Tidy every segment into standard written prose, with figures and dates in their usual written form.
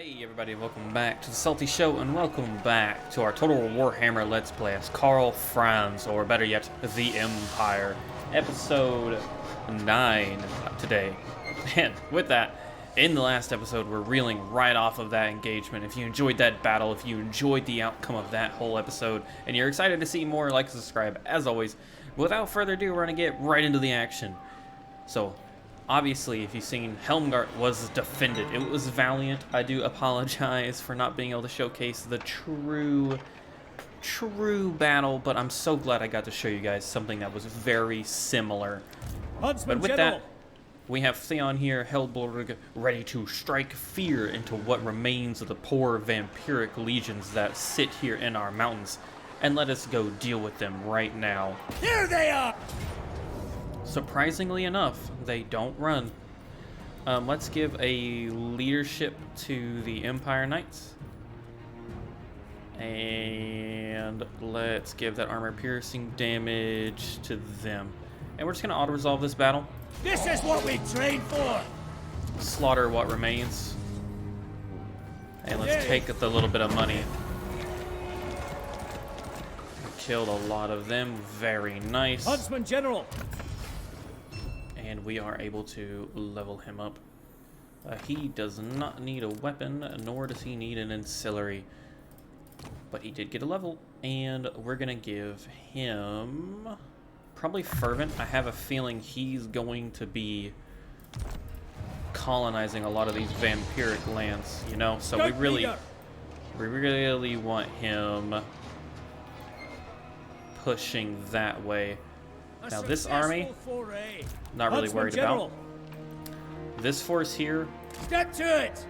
Hey everybody, welcome back to the SaltyyShow, and welcome back to our Total Warhammer Let's Play as Karl Franz, or better yet, The Empire. Episode 9 today. And with that, in the last episode, we're reeling right off of that engagement. If you enjoyed that battle, if you enjoyed the outcome of that whole episode, and you're excited to see more, like and subscribe, as always. Without further ado, we're going to get right into the action. So, obviously, if you've seen, Helmgart was defended. It was valiant. I do apologize for not being able to showcase the true battle, but I'm so glad I got to show you guys something that was very similar. Huntsman But with General. that, we have Theon here, Helmgart, ready to strike fear into what remains of the poor vampiric legions that sit here in our mountains, and let us go deal with them right now. Here they are! Surprisingly enough, they don't run. Let's give a leadership to the Empire Knights. And let's give that armor piercing damage to them. And we're just going to auto-resolve this battle. This is what we trained for! Slaughter what remains. And let's take the little bit of money. Killed a lot of them. Very nice. Huntsman General! And we are able to level him up. He does not need a weapon, nor does he need an ancillary. But he did get a level, and we're going to give him probably Fervent. I have a feeling he's going to be colonizing a lot of these vampiric lands, you know? So we really want him pushing that way. Now this army, not really worried about. This force here, Step to it!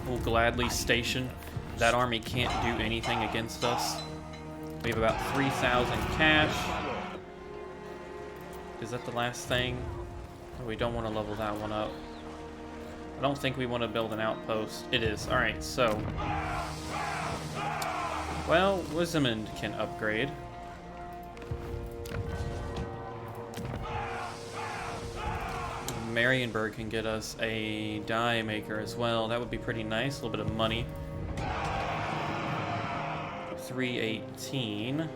will gladly station. That army can't do anything against us. We have about 3,000 cash. Is that the last thing? We don't want to level that one up. I don't think we want to build an outpost. It is. Alright, so. Well, Wismond can upgrade. Marienburg can get us a die maker as well. That would be pretty nice. A little bit of money. 318.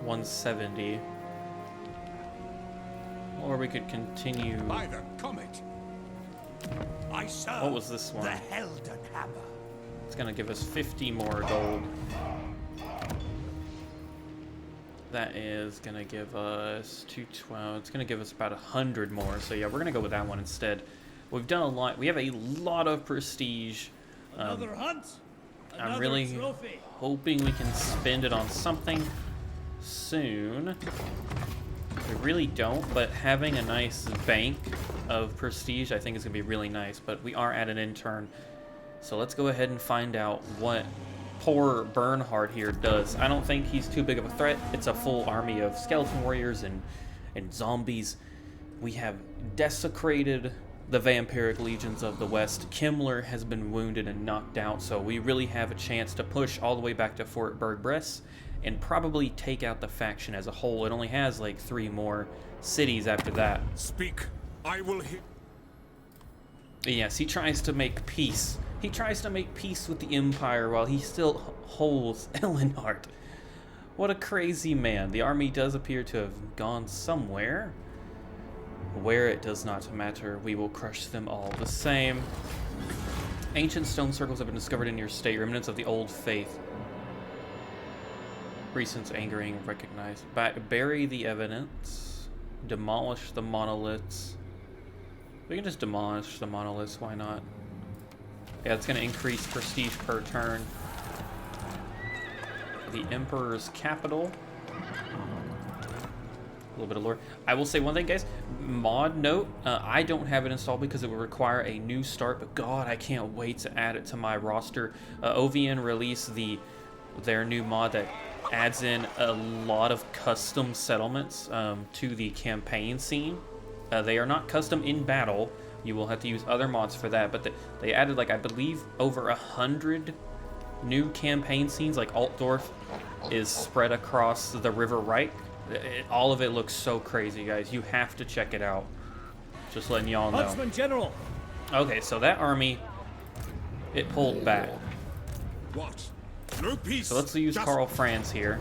170. Or we could continue. By the comet, I serve What was this one? the Helden Hammer. It's gonna give us 50 more gold. That is gonna give us 212. It's gonna give us about 100 more. So yeah, we're gonna go with that one instead. We've done a lot. We have a lot of prestige. Another hunt. I'm really trophy. hoping we can spend it on something soon. We really don't, but having a nice bank of prestige I think is gonna be really nice. But we are at an intern, so let's go ahead and find out what poor Bernhard here does. I don't think he's too big of a threat. It's a full army of skeleton warriors and zombies. We have desecrated the vampiric legions of the west. Kemmler has been wounded and knocked out, so we really have a chance to push all the way back to Fort Berg-Bress and probably take out the faction as a whole. It only has like 3 more cities after that. Speak, I will hear. Yes, he tries to make peace. He tries to make peace with the Empire while he still holds Elenhart. What a crazy man. The army does appear to have gone somewhere. Where it does not matter. We will crush them all the same. Ancient stone circles have been discovered in your state. Remnants of the old faith. Recent angering recognized. Bury the evidence. Demolish the monoliths. We can just demolish the monoliths. Why not? Yeah, it's going to increase prestige per turn. The Emperor's capital. A little bit of lore. I will say one thing, guys. Mod note, I don't have it installed because it would require a new start, but God, I can't wait to add it to my roster. OVN released their new mod that adds in a lot of custom settlements to the campaign scene. They are not custom in battle. You will have to use other mods for that, but they added, like, I believe over 100 new campaign scenes. Like Altdorf is spread across the River Reich. All of it looks so crazy, guys. You have to check it out. Just letting y'all know. Huntsman General. Okay, so that army it pulled back. What? No peace. So let's use Just Karl Franz here.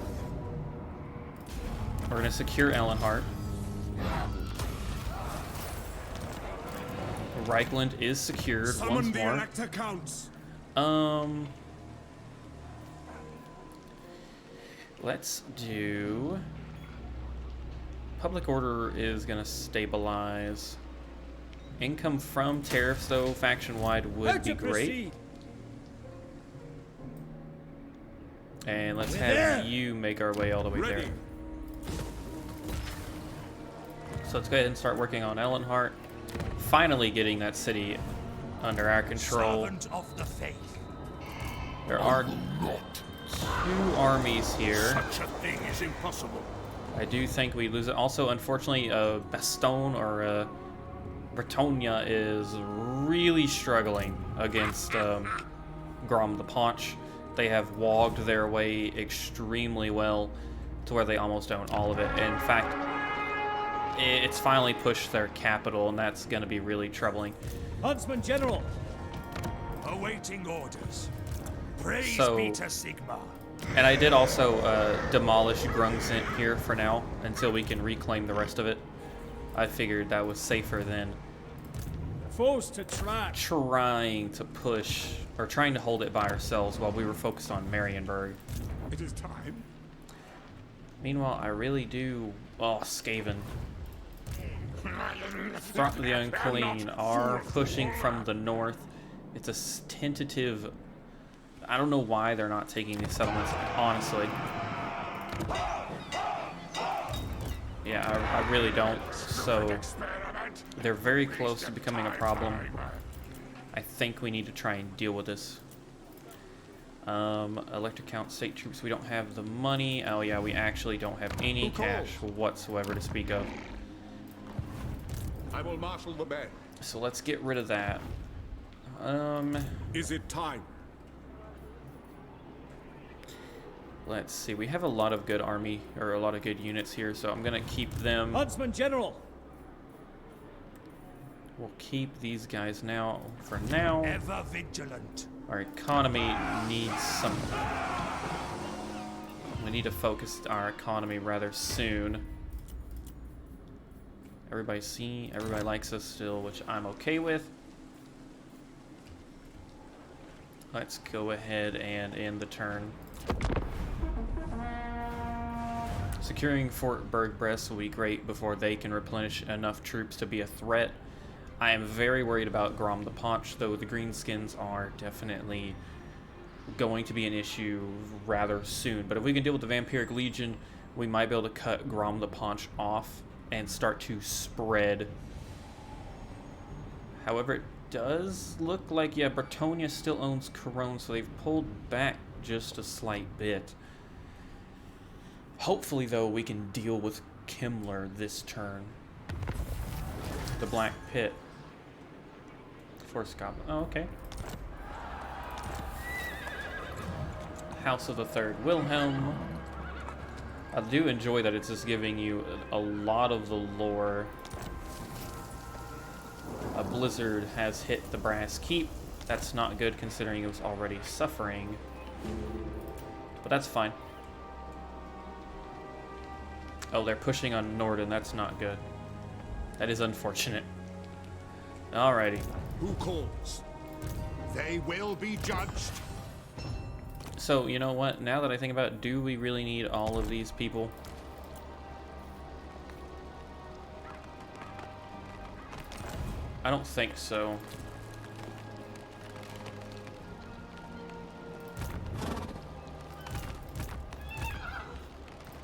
We're gonna secure Ellenhart. Reichland is secured summon once the more. elector counts. Let's do... Public order is gonna stabilize. Income from tariffs, though, faction-wide would be great. And let's have you make our way all the way there. So let's go ahead and start working on Ellenhart. Finally getting that city under our control. Servant of the faith. There are 2 armies here. Such a thing is impossible. I do think we lose it. Also, unfortunately, Blackstone or Bretonnia is really struggling against Grom the Paunch. They have wogged their way extremely well to where they almost own all of it. In fact, it's finally pushed their capital, and that's going to be really troubling. Huntsman General. Awaiting orders. Praise be to Sigma. And I did also demolish Grungsent here for now until we can reclaim the rest of it. I figured that was safer than Foes to track. trying to push or trying to hold it by ourselves while we were focused on Marienburg. It is time. Meanwhile, I really do... Oh, Skaven. Front of the Unclean are pushing from the north. It's a tentative... I don't know why they're not taking these settlements, honestly. Yeah, I really don't. So, they're very close to becoming a problem. I think we need to try and deal with this. Electric count state troops, we don't have the money. Oh yeah, we actually don't have any cash whatsoever to speak of. I will marshal the men. So let's get rid of that. Is it time? Let's see, we have a lot of good army, or a lot of good units here, so I'm gonna keep them. Huntsman General. We'll keep these guys now, for now. Ever vigilant. Our economy needs some... We need to focus our economy rather soon. Everybody likes us still, which I'm okay with. Let's go ahead and end the turn. Securing Fort Berg-Brest will be great before they can replenish enough troops to be a threat. I am very worried about Grom the Paunch, though the Greenskins are definitely going to be an issue rather soon. But if we can deal with the Vampiric Legion, we might be able to cut Grom the Paunch off and start to spread. However, it does look like, yeah, Bretonnia still owns Corone, so they've pulled back just a slight bit. Hopefully, though, we can deal with Kemmler this turn. The Black Pit. For Scotland. Oh, okay. House of the Third Wilhelm. I do enjoy that it's just giving you a lot of the lore. A blizzard has hit the Brass Keep. That's not good considering it was already suffering. But that's fine. Oh, they're pushing on Norden. That's not good. That is unfortunate. Alrighty. Who calls? They will be judged. So, you know what? Now that I think about it, do we really need all of these people? I don't think so.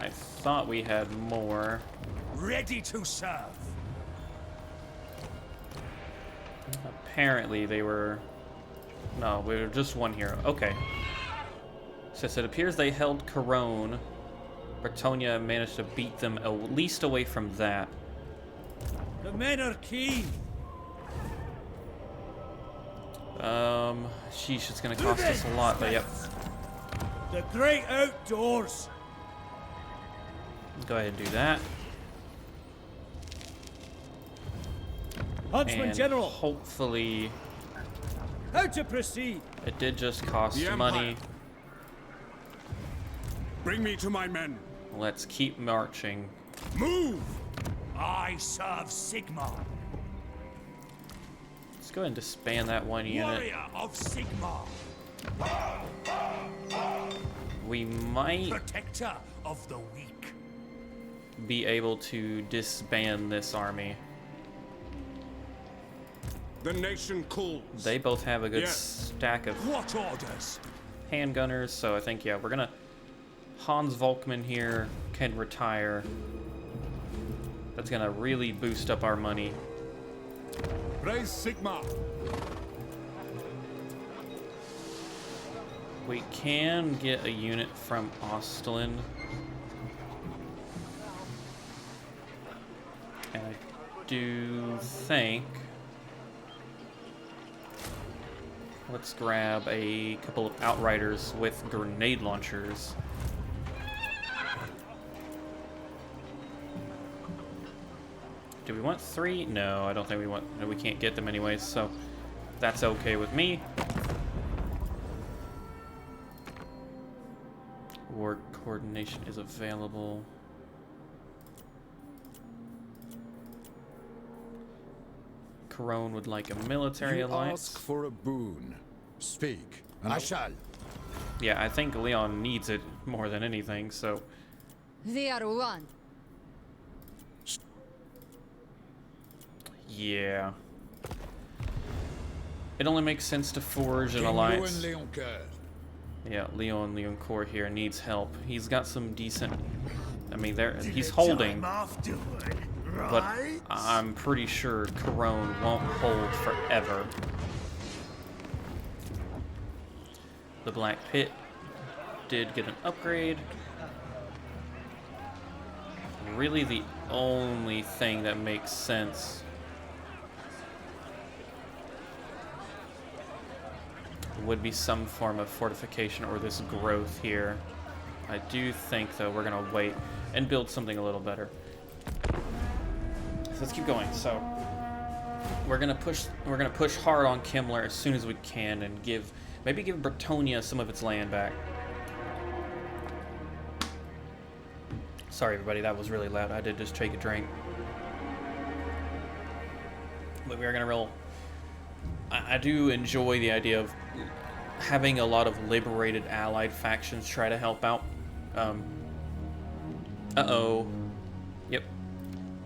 I thought we had more. Ready to serve. Apparently they were... No, we were just one hero. Okay. So it appears they held Corone. Bretonnia managed to beat them at least away from that. The men are keen. Sheesh, it's gonna cost us a lot, but yep. The great outdoors. Go ahead and do that. Huntsman And General. hopefully How to proceed? It did just cost The money. Empire. Bring me to my men. Let's keep marching. Move! I serve Sigmar, Let's go ahead and disband that one unit. warrior of Sigmar, We might protector of the weak. be able to disband this army. The nation calls. They both have a good Yes. stack of What orders? handgunners, so I think, yeah, we're gonna... Hans Volkmann here can retire. That's gonna really boost up our money. Raise Sigma. We can get a unit from Ostland. And I do think... Let's grab a couple of outriders with grenade launchers. Do we want 3? No, I don't think we want... No, we can't get them anyways, so that's okay with me. War coordination is available. Corone would like a military You alliance. ask for a boon. Speak. And I shall. Yeah, I think Leon needs it more than anything, so... We are one. Yeah. It only makes sense to forge an King alliance. Leon Leoncoeur. Yeah, Leoncoeur here needs help. He's got some decent... I mean, he's holding, Time afterward, but right? I'm pretty sure Corone won't hold forever. The Black Pit did get an upgrade. Really the only thing that makes sense would be some form of fortification or this growth here. I do think, though, we're gonna wait and build something a little better. So let's keep going. So we're gonna push hard on Kemmler as soon as we can and maybe give Bretonnia some of its land back. Sorry, everybody, that was really loud. I did just take a drink. But we are gonna roll. I do enjoy the idea of having a lot of liberated allied factions try to help out. Uh-oh. Yep.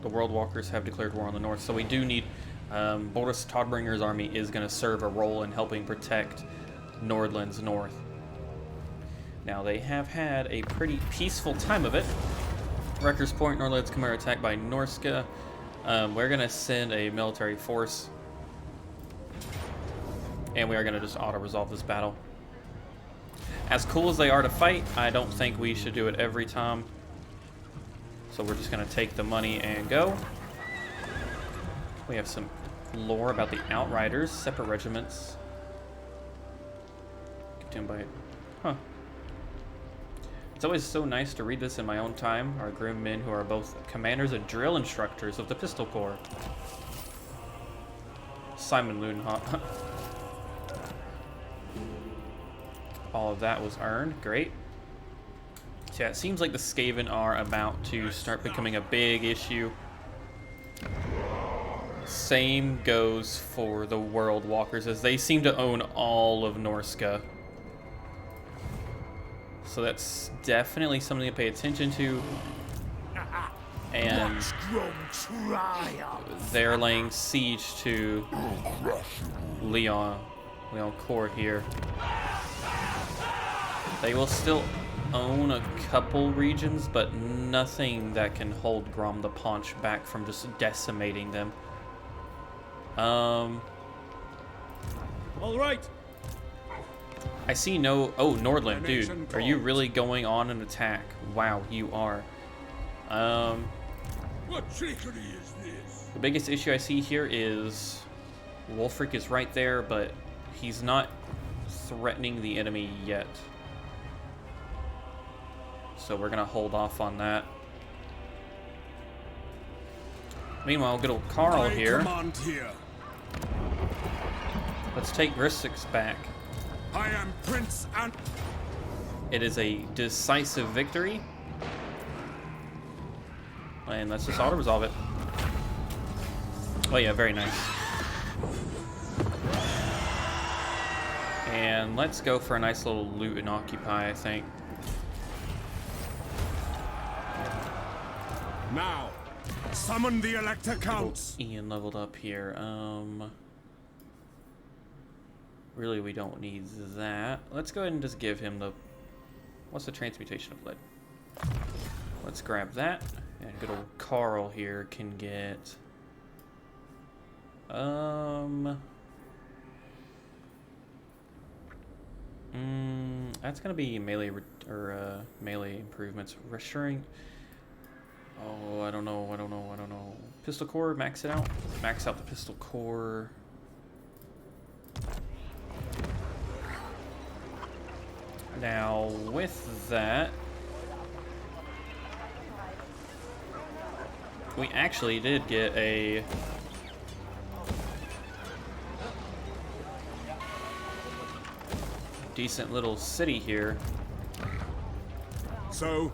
The World Walkers have declared war on the north, so we do need... Boris Toddbringer's army is going to serve a role in helping protect Nordland's north. Now, they have had a pretty peaceful time of it. Wrecker's Point, Nordland's come under attack by Norsca. We're going to send a military force. And we are going to just auto-resolve this battle. As cool as they are to fight, I don't think we should do it every time. So we're just going to take the money and go. We have some lore about the Outriders, separate regiments. Contained by... Huh. It's always so nice to read this in my own time. Our grim men who are both commanders and drill instructors of the Pistol Corps. Simon Lunehop. All of that was earned. Great. So yeah, it seems like the Skaven are about to start becoming a big issue. Same goes for the World Walkers, as they seem to own all of Norsca. So that's definitely something to pay attention to. And they're laying siege to Leoncoeur here. They will still own a couple regions, but nothing that can hold Grom the Paunch back from just decimating them. All right. I see no... Oh, Nordland, dude. Are you really going on an attack? Wow, you are. What trickery is this? The biggest issue I see here is Wolfric is right there, but he's not threatening the enemy yet. So we're going to hold off on that. Meanwhile, good old Karl here. Command here. Let's take Grissix back. I am Prince and It is a decisive victory. And let's just auto-resolve it. Oh yeah, very nice. And let's go for a nice little loot and occupy, I think. now. Summon the Elector Counts. Ian leveled up here. Really, we don't need that. Let's go ahead and just give him the... What's the transmutation of lead? Let's grab that. And good old Karl here can get... that's gonna be melee melee improvements. Reassuring. Oh, I don't know. Pistol core, max it out. Max out the pistol core. Now, with that, we actually did get a decent little city here. So,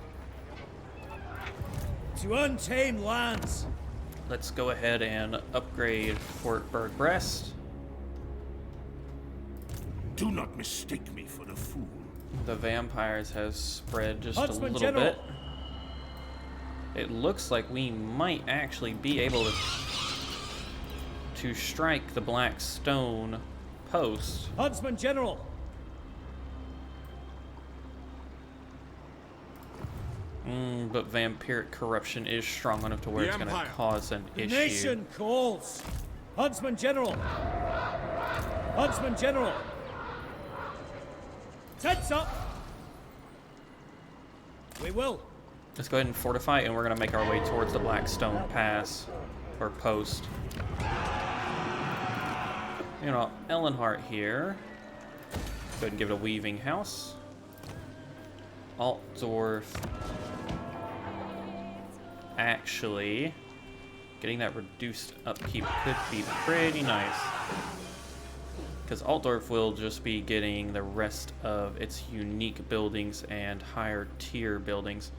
To untamed lands. Let's go ahead and upgrade Fort Berg-Brest. Do not mistake me for a fool. The vampires has spread just Huntsman a little General. bit. It looks like we might actually be able to strike the Blackstone post. Huntsman General. But vampiric corruption is strong enough to where The it's going to Empire. cause an The issue. nation calls. Huntsman General. Huntsman General. Tents up. We will. Let's go ahead and fortify, and we're going to make our way towards the Blackstone Pass, or post. You know, Ellenhart here. Go ahead and give it a weaving house. Altdorf. Actually, getting that reduced upkeep could be pretty nice. Because Altdorf will just be getting the rest of its unique buildings and higher tier buildings.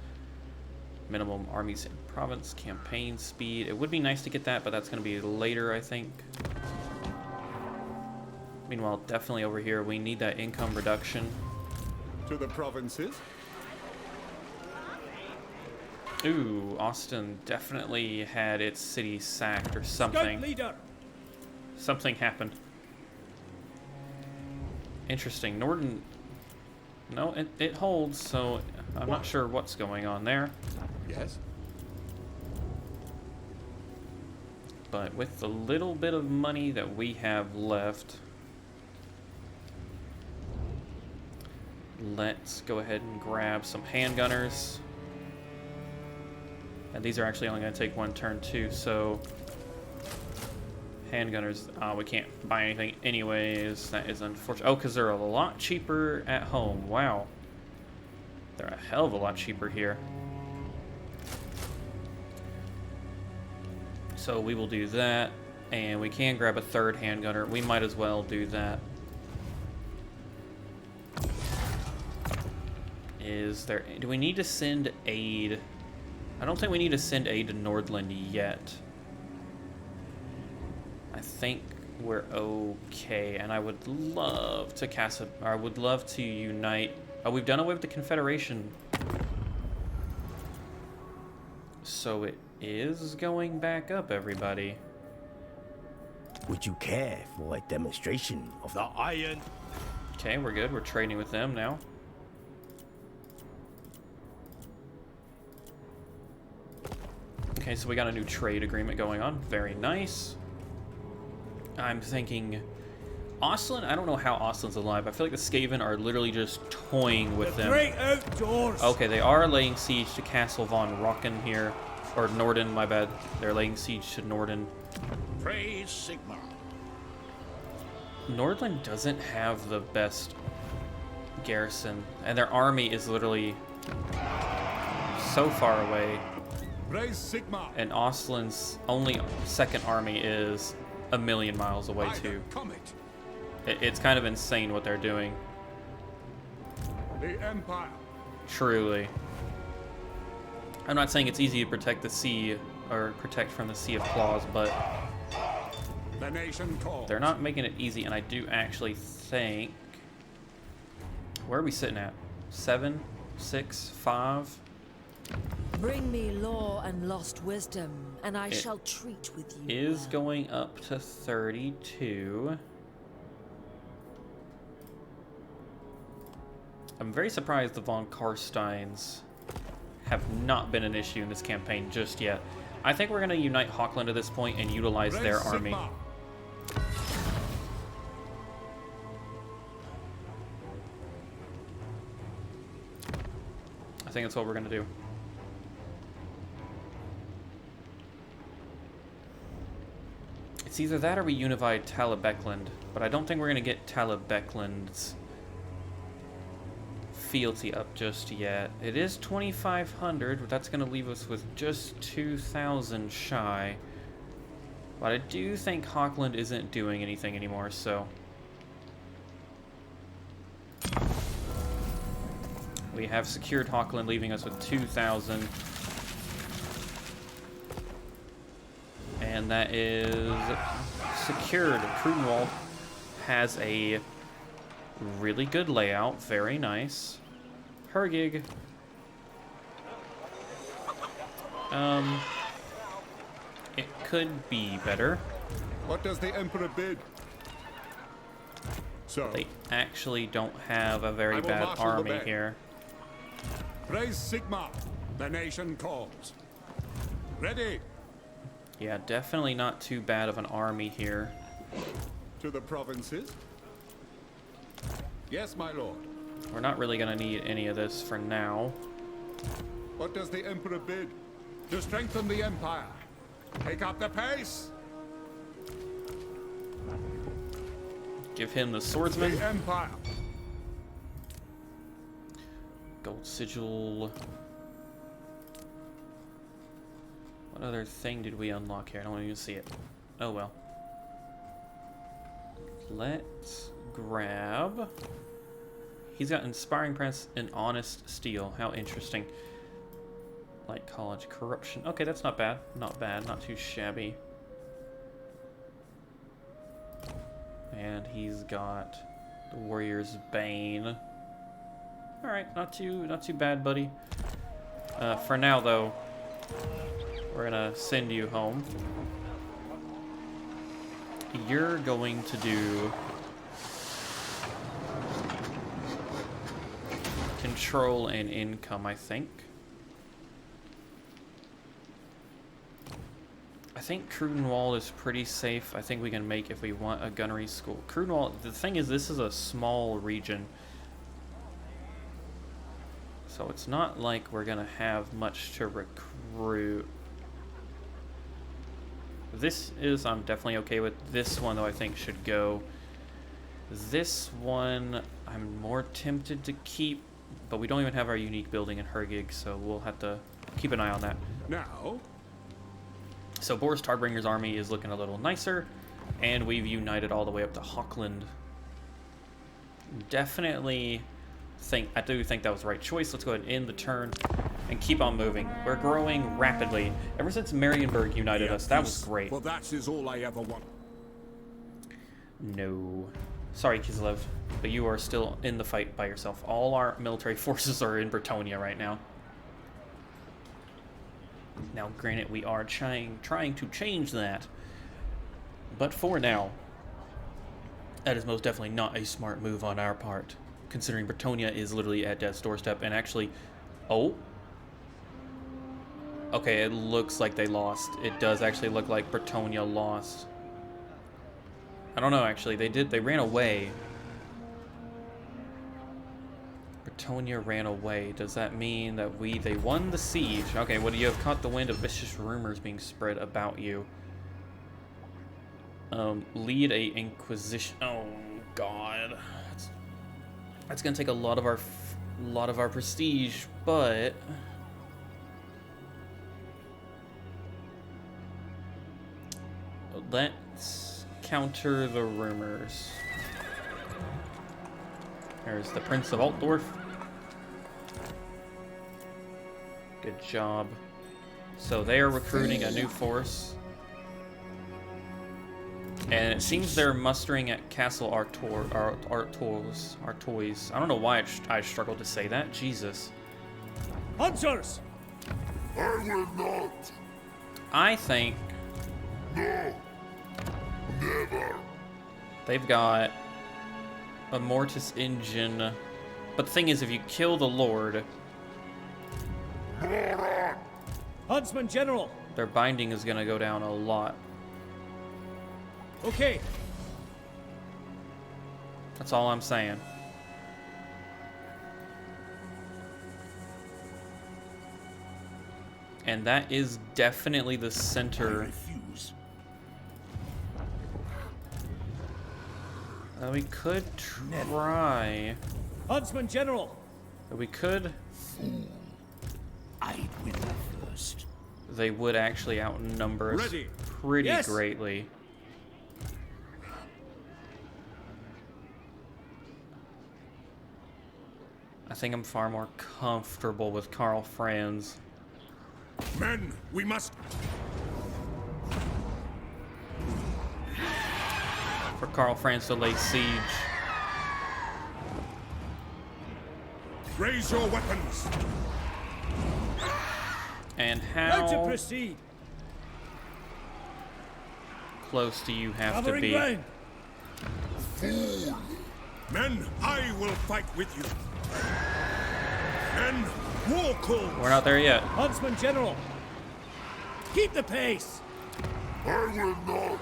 Minimum armies in province, campaign speed. It would be nice to get that, but that's going to be later, I think. Meanwhile, definitely over here, we need that income reduction. to the provinces. Ooh, Austin definitely had its city sacked or Scout something. leader. Something happened. Interesting. Norden... No, it holds, so I'm not sure what's going on there. Yes. But with the little bit of money that we have left, let's go ahead and grab some handgunners. And these are actually only going to take one turn too, so handgunners, we can't buy anything anyways. That is unfortunate. Oh, because they're a lot cheaper at home. Wow. They're a hell of a lot cheaper here. So we will do that, and we can grab a third handgunner. We might as well do that. Do we need to send aid? I don't think we need to send aid to Nordland yet. I think we're okay, and I would love to I would love to unite. Oh, we've done away with the Confederation. So it is going back up, everybody. Would you care for a demonstration of the iron? Okay, we're good. We're trading with them now. Okay, so we got a new trade agreement going on. Very nice. I'm thinking... Ostland? I don't know how Ostland's alive. I feel like the Skaven are literally just toying with The them. great outdoors. Okay, they are laying siege to Castle von Rocken here. Or Norden, my bad. They're laying siege to Norden. Praise Sigmar. Nordland doesn't have the best garrison. And their army is literally so far away. Praise Sigmar. And Ostland's only second army is a million miles away By the too. comet. It's kind of insane what they're doing. The Empire. Truly. I'm not saying it's easy to protect the sea, or protect from the Sea of Claws, but The nation calls. they're not making it easy, and I do actually think... Where are we sitting at? 7? 6? 5? Bring me law and lost wisdom, and I It shall treat with you. Is well. going up to 32. I'm very surprised the von Karsteins have not been an issue in this campaign just yet. I think we're going to unite Hochland at this point and utilize their Res army. Sigma. I think that's what we're going to do. It's either that or we unify Talabecland, but I don't think we're going to get Talabecland's fealty up just yet. It is 2,500, but that's going to leave us with just 2,000 shy. But I do think Hochland isn't doing anything anymore, so... We have secured Hochland, leaving us with 2,000. And that is secured. Krudenwald has a really good layout. Very nice. Hergig. It could be better. What does the Emperor bid? So, They actually don't have a very I will bad marshal the army band. here. Praise Sigma. The nation calls. Ready. Yeah, definitely not too bad of an army here. To the provinces. Yes, my lord. We're not really going to need any of this for now. What does the Emperor bid? To strengthen the Empire. Take up the pace. Give him the swordsman. The Empire. Gold sigil. What other thing did we unlock here? I don't even see it. Oh well. Let's grab... He's got Inspiring Prince and Honest Steel. How interesting. Light College Corruption. Okay, that's not bad. Not bad. Not too shabby. And he's got the Warrior's Bane. Alright, not too bad, buddy. For now, though, we're gonna send you home. You're going to do... control and income, I think. I think Krudenwald is pretty safe. I think we can make if we want a gunnery school. Krudenwald, the thing is, this is a small region. So it's not like we're gonna have much to recruit. This is, I'm definitely okay with. This one, though, I think should go. This one, I'm more tempted to keep, but we don't even have our unique building in Hergig, so we'll have to keep an eye on that. Now, So Boris Toddbringer's army is looking a little nicer, and we've united all the way up to Hochland. Definitely I do think that was the right choice. Let's go ahead and end the turn and keep on moving. We're growing rapidly. Ever since Marienburg united us, that was great. well, that is all I ever want. No. Sorry, Kislev, but you are still in the fight by yourself. All our military forces are in Bretonnia right now. Now, granted, we are trying to change that. But for now, that is most definitely not a smart move on our part, considering Bretonnia is literally at death's doorstep. And actually, oh, okay, it looks like they lost. It does actually look like Bretonnia lost. I don't know, actually. They ran away. Bretonnia ran away. Does that mean that they won the siege? Okay, well, you have caught the wind of vicious rumors being spread about you. Lead a inquisition. Oh God, that's gonna take a lot of our prestige, but let's counter the rumors. There's the Prince of Altdorf. Good job. So they are recruiting a new force. And it seems they're mustering at Castle Artois. I don't know why I struggled to say that. Jesus. Hunters! I will not. I think No. Never. they've got a Mortis engine. But the thing is, if you kill the Lord, Moron. Huntsman General! their binding is going to go down a lot. Okay. That's all I'm saying. And that is definitely the center. Refuse. We could try. Huntsman General! We could. I'd win first. They would actually outnumber us Ready. pretty Yes. greatly. I think I'm far more comfortable with Karl Franz. Men, we must. For Karl Franz to lay siege. Raise your weapons. And Now to how proceed. close do you have to Covering be? ground. Fool. Men, I will fight with you. Men, war calls. We're not there yet. Huntsman General! Keep the pace! I will not.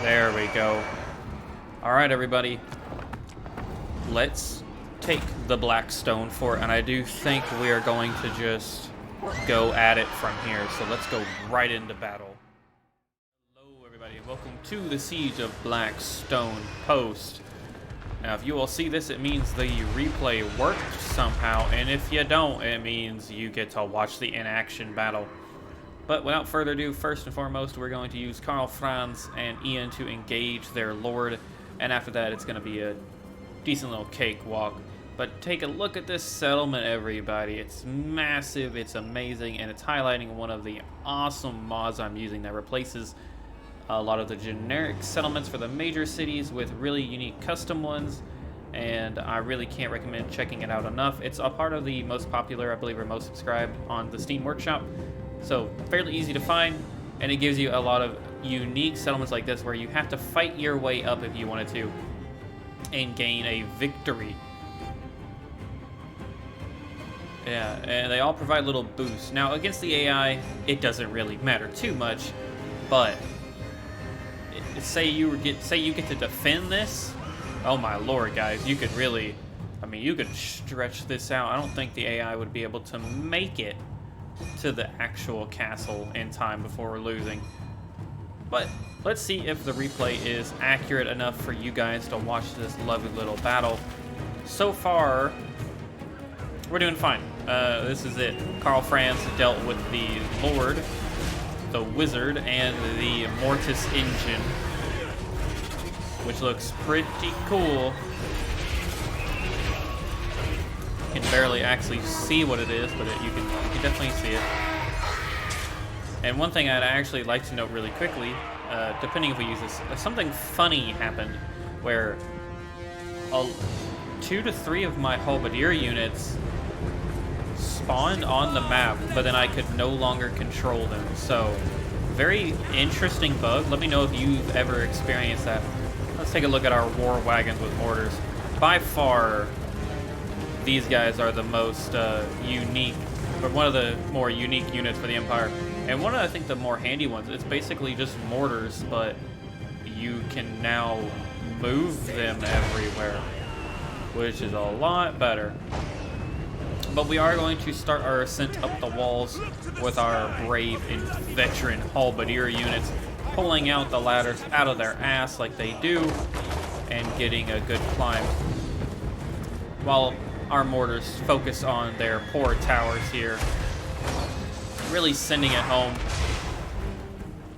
There we go. All right, everybody. Let's take the Blackstone fort, and I do think we are going to just go at it from here. So let's go right into battle. Hello, everybody. Welcome to the Siege of Blackstone Post. Now, if you will see this, it means the replay worked somehow, and if you don't, it means you get to watch the in-action battle. But without further ado, first and foremost, we're going to use Karl Franz and Ian to engage their lord, and after that, it's going to be a decent little cakewalk. But take a look at this settlement, everybody. It's massive, it's amazing, and it's highlighting one of the awesome mods I'm using that replaces a lot of the generic settlements for the major cities with really unique custom ones, and I really can't recommend checking it out enough. It's a part of the most popular, I believe, or most subscribed on the Steam Workshop, so fairly easy to find, and it gives you a lot of unique settlements like this where you have to fight your way up if you wanted to and gain a victory. Yeah, and they all provide little boosts. Now, against the AI, it doesn't really matter too much, but say you get to defend this, oh my lord, guys, you could really, I mean, you could stretch this out. I don't think the AI would be able to make it to the actual castle in time before we're losing. But let's see if the replay is accurate enough for you guys to watch this lovely little battle. So far, we're doing fine. This is it. Karl Franz dealt with the Lord, the Wizard, and the Mortis engine, which looks pretty cool. You can barely actually see what it is, but you can definitely see it. And one thing I'd actually like to note really quickly, depending if we use this, something funny happened where 2 to 3 of my halberdier units spawned on the map, but then I could no longer control them. So, very interesting bug. Let me know if you've ever experienced that. Let's take a look at our war wagons with mortars. By far, these guys are the most unique, or one of the more unique units for the Empire. And one of, I think, the more handy ones. It's basically just mortars, but you can now move them everywhere, which is a lot better. But we are going to start our ascent up the walls with our brave and veteran halberdier units, pulling out the ladders out of their ass like they do, and getting a good climb. While our mortars focus on their poor towers here, really sending it home.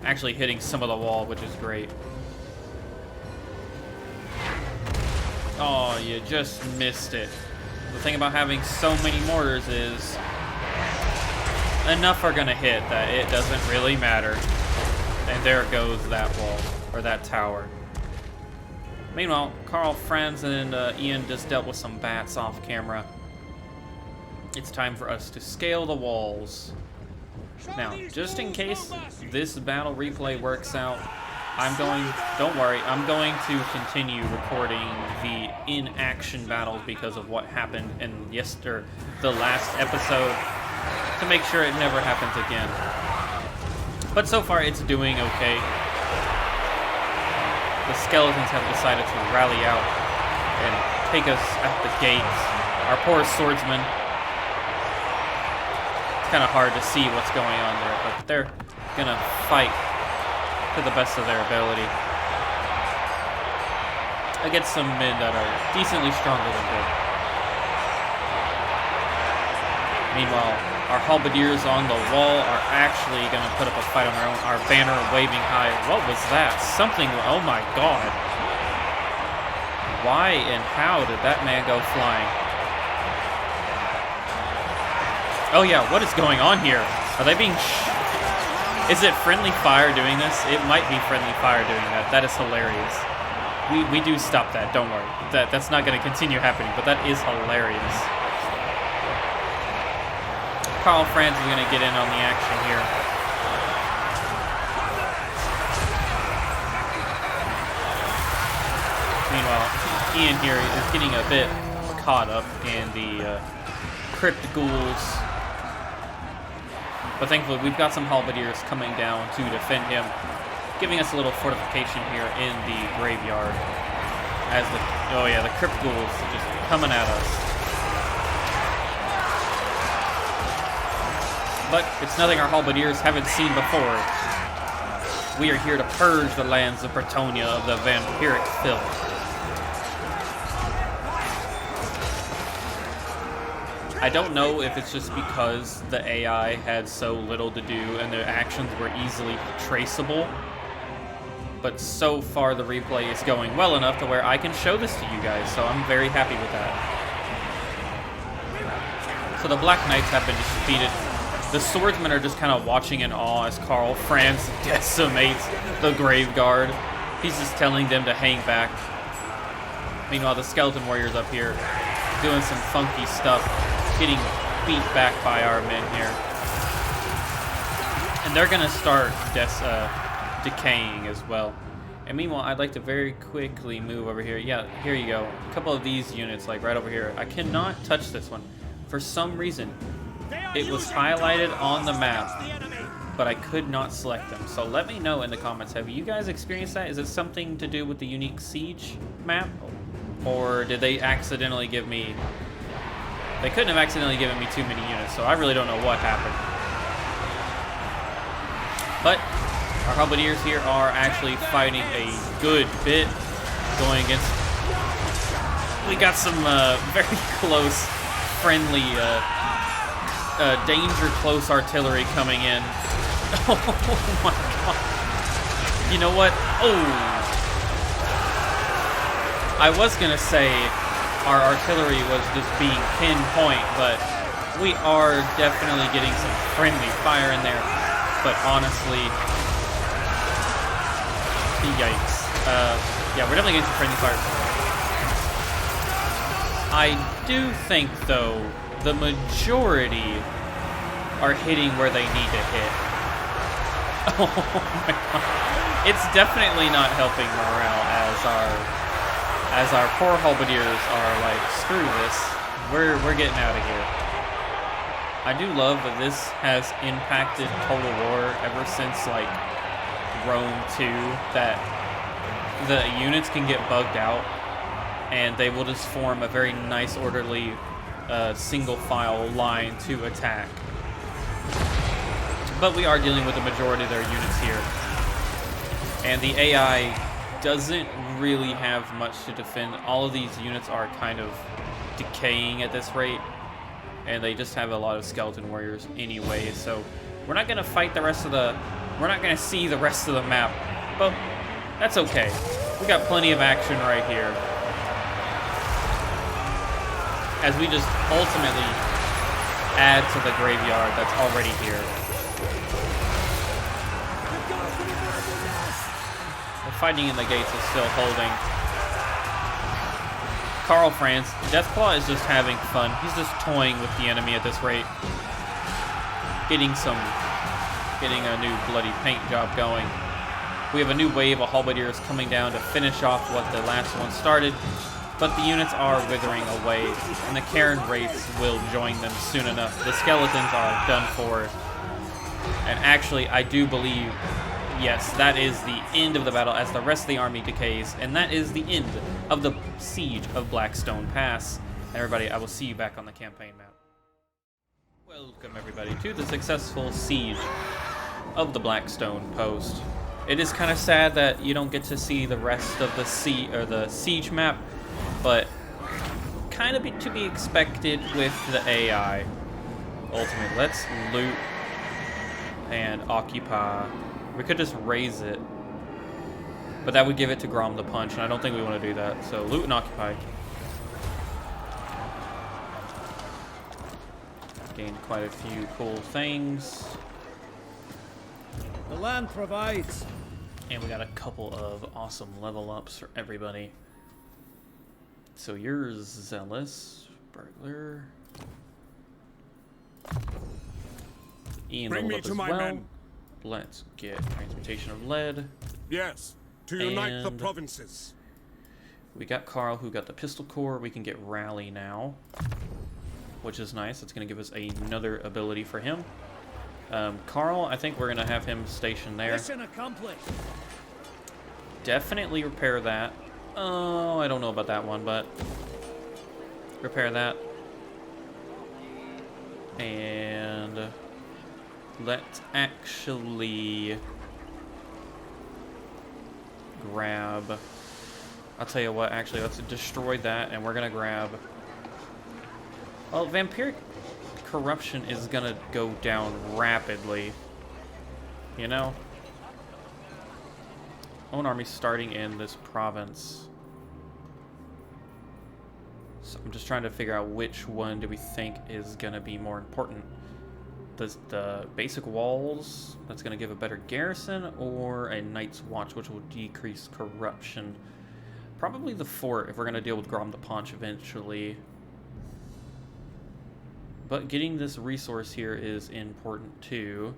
Actually hitting some of the wall, which is great. Oh, you just missed it. The thing about having so many mortars is enough are gonna hit that it doesn't really matter. And there goes that wall, or that tower. Meanwhile, Karl Franz and Ian just dealt with some bats off camera. It's time for us to scale the walls. Now, just in case this battle replay works out, don't worry, I'm going to continue recording the in-action battles because of what happened in the last episode, to make sure it never happens again. But so far, it's doing okay. The skeletons have decided to rally out and take us at the gates. Our poor swordsmen. It's kind of hard to see what's going on there, but they're gonna fight to the best of their ability against some men that are decently stronger than good. Meanwhile, our halberdiers on the wall are actually going to put up a fight on their own. Our banner waving high. What was that? Something, oh my god. Why and how did that man go flying? Oh yeah, what is going on here? Are they being Is it friendly fire doing this? It might be friendly fire doing that. That is hilarious. We do stop that, don't worry. That's not going to continue happening, but that is hilarious. Karl Franz is going to get in on the action here. Meanwhile, Ian here is getting a bit caught up in the crypt ghouls. But thankfully, we've got some halberdiers coming down to defend him, giving us a little fortification here in the graveyard. As the crypt ghouls are just coming at us. But it's nothing our halberdiers haven't seen before. We are here to purge the lands of Bretonnia of the vampiric filth. I don't know if it's just because the AI had so little to do and their actions were easily traceable, but so far the replay is going well enough to where I can show this to you guys, so I'm very happy with that. So the Black Knights have been defeated. The swordsmen are just kind of watching in awe as Karl Franz decimates the Grave Guard. He's just telling them to hang back. Meanwhile, the skeleton warriors up here doing some funky stuff, getting beat back by our men here. And they're gonna start decaying as well. And meanwhile, I'd like to very quickly move over here. Yeah, here you go. A couple of these units, like right over here. I cannot touch this one. For some reason, it was highlighted on the map, but I could not select them. So let me know in the comments, have you guys experienced that? Is it something to do with the unique siege map? Or did they accidentally give me... They couldn't have accidentally given me too many units, so I really don't know what happened. But our halberdiers here are actually fighting a good bit, going against... We got some very close, friendly, danger close artillery coming in. Oh my god. You know what? Oh! I was gonna say our artillery was just being pinpoint, but we are definitely getting some friendly fire in there. But honestly, yikes. Yeah, we're definitely getting some friendly fire. I do think, though, the majority are hitting where they need to hit. Oh my god. It's definitely not helping morale as our poor halberdiers are like, screw this, we're getting out of here. I do love that this has impacted Total War ever since like Rome 2, that the units can get bugged out and they will just form a very nice orderly single file line to attack. But we are dealing with the majority of their units here. And the AI doesn't really have much to defend. All of these units are kind of decaying at this rate. And they just have a lot of skeleton warriors anyway. So we're not going to fight the rest of the... We're not going to see the rest of the map. But that's okay. We got plenty of action right here. as we just ultimately add to the graveyard that's already here. The fighting in the gates is still holding. Karl Franz, Deathclaw is just having fun. He's just toying with the enemy at this rate. Getting a new bloody paint job going. We have a new wave of halberdiers coming down to finish off what the last one started, but the units are withering away, and the Cairn Wraiths will join them soon enough. The skeletons are done for, and actually, I do believe, yes, that is the end of the battle as the rest of the army decays, and that is the end of the siege of Blackstone Pass. Everybody, I will see you back on the campaign map. Welcome everybody to the successful siege of the Blackstone Post. It is kind of sad that you don't get to see the rest of the siege map, but kind of to be expected with the AI. Ultimately, let's loot and occupy. We could just raise it, but that would give it to Grom the Punch, and I don't think we want to do that. So loot and occupy. Gained quite a few cool things. The land provides. And we got a couple of awesome level ups for everybody. So you're Zealous, Burglar. Ian Bring me leveled up to as my well. men. Let's get Transmutation of Lead. Yes, to unite the And- provinces. We got Karl, who got the Pistol Core. We can get Rally now, which is nice. It's going to give us another ability for him. Karl, I think we're going to have him stationed there. Mission accomplished. Definitely repair that. Oh, I don't know about that one, but repair that. And let's actually grab... I'll tell you what, actually, let's destroy that, and we're going to grab... Well, Vampiric Corruption is going to go down rapidly. You know? Own army starting in this province. So I'm just trying to figure out which one do we think is going to be more important. The basic walls, that's going to give a better garrison, or a Night's Watch, which will decrease corruption. Probably the fort, if we're going to deal with Grom the Paunch eventually. But getting this resource here is important too.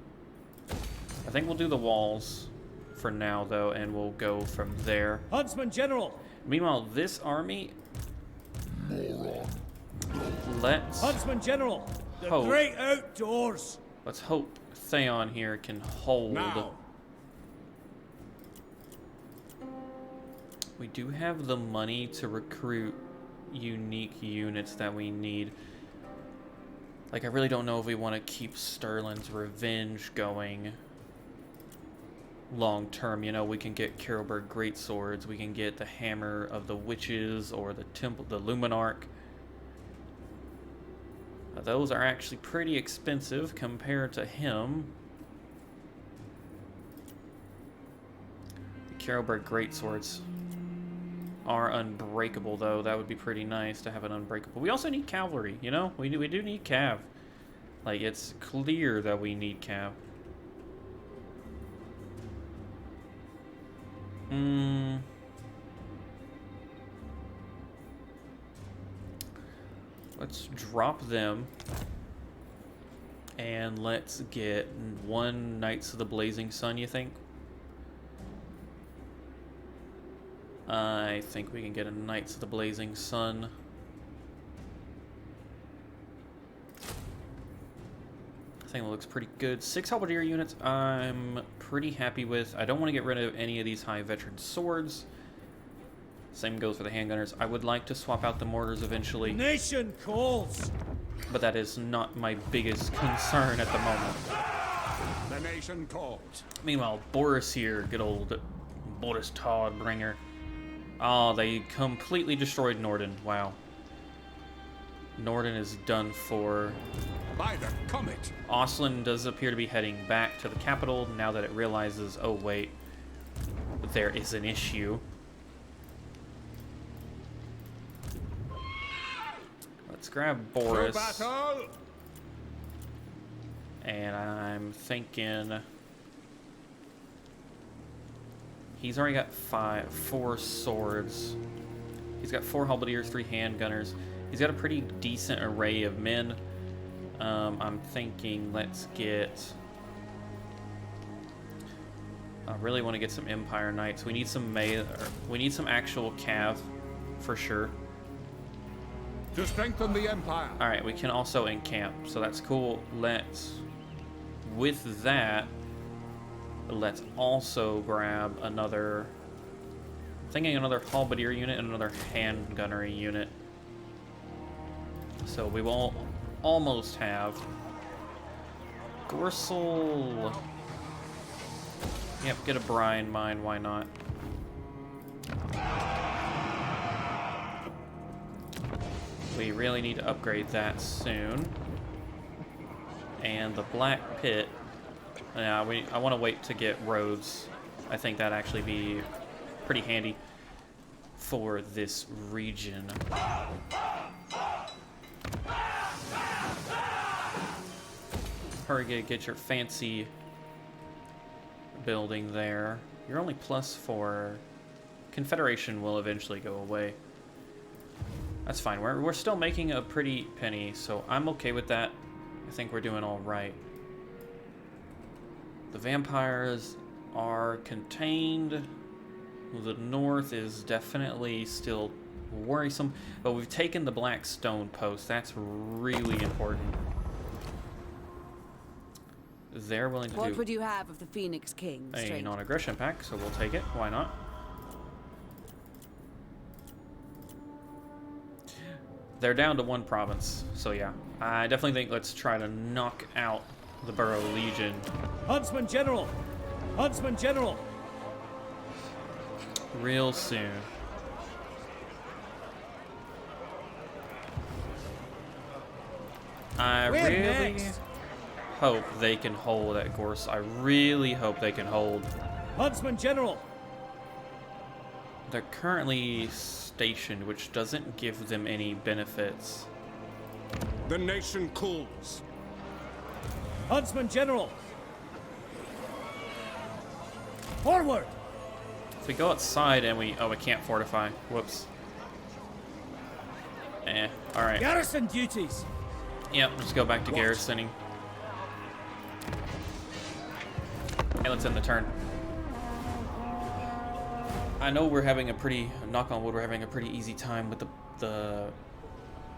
I think we'll do the walls for now, though, and we'll go from there. Huntsman General. Meanwhile, this army... Let's Huntsman General. The hope. great outdoors. Let's hope Theon here can hold. Now, We do have the money to recruit unique units that we need. Like, I really don't know if we want to keep Sterling's Revenge going long term. You know, we can get Carolberg Greatswords, we can get the Hammer of the Witches, or the Temple, the Luminarch. Those are actually pretty expensive compared to him. The Carolberg Greatswords are unbreakable, though. That would be pretty nice to have an unbreakable. We also need cavalry, you know? We do need cav. Like, it's clear that we need cav. Let's drop them. And let's get one Knights of the Blazing Sun, you think? I think we can get a Knights of the Blazing Sun. I think it looks pretty good. 6 halberdier units I'm pretty happy with. I don't want to get rid of any of these high veteran swords. Same goes for the handgunners. I would like to swap out the mortars eventually, Nation calls. but that is not my biggest concern at the moment. the nation calls. Meanwhile, Boris here, good old Boris Toddbringer. Oh, they completely destroyed Norden. Wow. Norden is done for. By the comet. Ostland does appear to be heading back to the capital now that it realizes, oh wait, there is an issue. Let's grab To Boris. battle! And I'm thinking he's already got 4 swords. He's got 4 halberdiers, 3 handgunners. He's got a pretty decent array of men. I'm thinking let's get... I really want to get some Empire Knights. We need some we need some actual cav for sure. To strengthen the Empire. All right, we can also encamp, so that's cool. With that, let's also grab another, I'm thinking another halberdier unit and another hand gunnery unit. So we will almost have Gorsel. Yep, get a brine mine, why not? We really need to upgrade that soon. And the Black Pit, yeah, I want to wait to get roads. I think that'd actually be pretty handy for this region. Hurry, get your fancy building there. You're only +4. Confederation will eventually go away. That's fine. We're still making a pretty penny, so I'm okay with that. I think we're doing all right. The vampires are contained. The north is definitely still worrisome, but we've taken the Blackstone post. That's really important. They're willing to do... What would you have of the Phoenix King? A non-aggression pack, so we'll take it. Why not? They're down to 1 province, so yeah. I definitely think let's try to knock out the Burrow Legion. Huntsman General! Huntsman General! Real soon. I Where really next? hope they can hold at Gorse. I really hope they can hold. Huntsman General! They're currently stationed, which doesn't give them any benefits. The nation calls. Huntsman General! Forward! If we go outside and we can't fortify. Whoops. Alright. Garrison duties! Yep, let's go back to garrisoning. Hey, let's end the turn. I know we're having a pretty, knock on wood, we're having a pretty easy time with the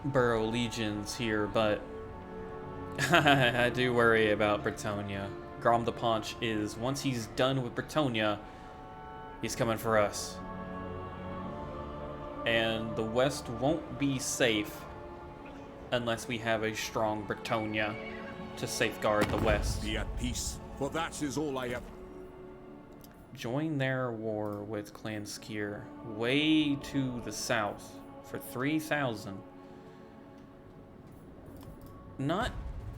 Burrow Legions here, but I do worry about Bretonnia. Grom the Paunch is, once he's done with Bretonnia, he's coming for us. And the west won't be safe unless we have a strong Bretonnia to safeguard the west. Be at peace, for that is all I have. Join their war with Clan Skier way to the south for 3,000. Not